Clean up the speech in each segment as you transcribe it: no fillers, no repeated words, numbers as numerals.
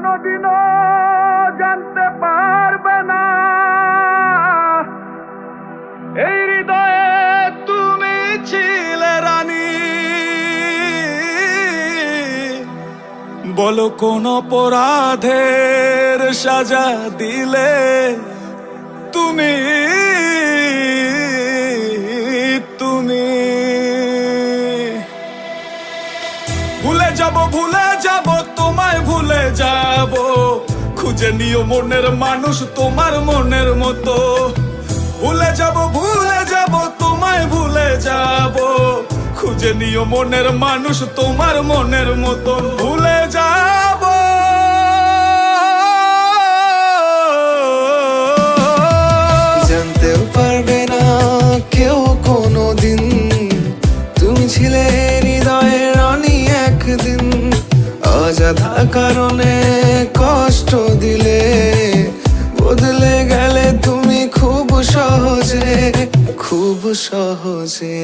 কোনোদিনও জানতে পারবে না এই হৃদয়ে তুমি ছিলে রানী। বলো কোন অপরাধের সাজা দিলে তুমি তুমি ভুলে যাব তোমায় ভুলে যাব, খুঁজে নিও মনের মানুষ তোমার মনের মতো। ভুলে যাব তোমায় ভুলে যাব, খুঁজে নিও মনের মানুষ তোমার মনের মতো। ভুলে যাব জানতেও পারবে না কেউ কোনোদিন তুমি ছিলে হৃদয়ের রানী একদিন। অযথা কারণে কষ্ট দিলে বদলে গেলে তুমি খুব সহজে, খুব সহজে।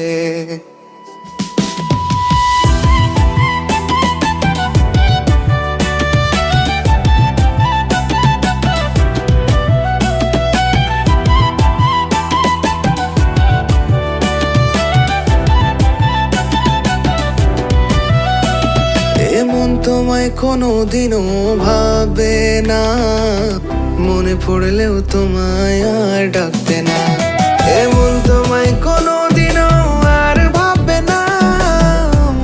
এমন তোমায় কোনোদিনও ভাবে না, মনে পড়লেও তোমায় আর ডাকবে না। এমন তোমায় কোনোদিনও আর ভাববে না,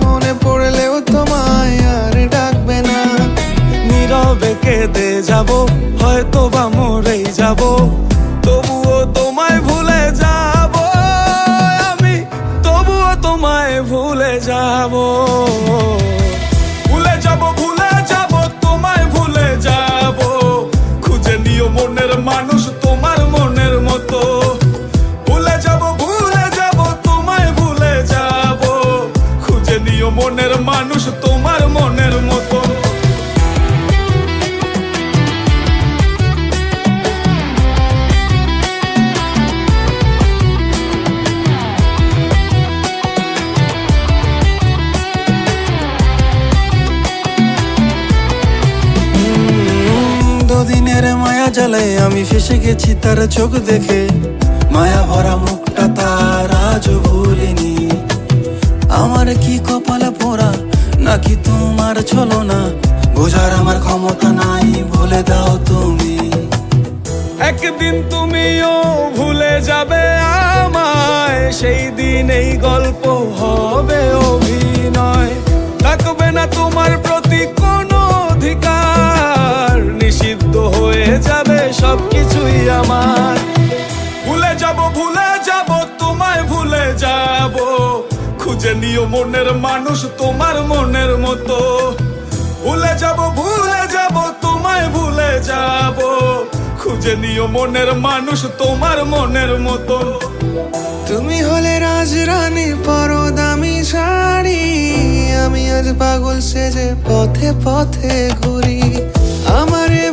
মনে পড়লেও তোমায় আর ডাকবে না। নীরবে কেঁদে যাব, হয়তো বা মরেই যাব, তবুও তোমায় ভুলে যাব আমি, তবুও তোমায় ভুলে যাব। ভুলে যাব তোমায় ভুলে যাব, খুঁজে নিও মনের মানুষ তোমার মনের মতো। ভুলে যাব তোমায় ভুলে যাব, খুঁজে নিও মনের মানুষ তোমার মনের মতো। দিনের মায়া জ্বালায় আমি ফেসে গেছি তার চোখ দেখে, মায়া ভরা মুখটা তার আজও ভুলিনি। আমার কি কপালে পোড়া নাকি তোমার ছলনা, বোঝার আমার ক্ষমতা নাই, বলে দাও তুমি। একদিন তুমিও ভুলে যাবে আমায়, সেই দিন এই গল্প হবে অভিনয়। থাকবে না তোমার প্রতি কোনো অধিকার, নিষিদ্ধ হয়ে যাবে সবকিছুই আমার। ভুলে যাব তোমায় ভুলে যাব, খুঁজে নিও মনের মানুষ তোমার মনের মতো। ভুলে যাব তোমায় ভুলে যাব, খুঁজে নিও মনের মানুষ তোমার মনের মতো। তুমি হলে রাজরানী পরো দামি শাড়ি, আমি আজ পাগল সেজে পথে পথে ঘুরি। আমারে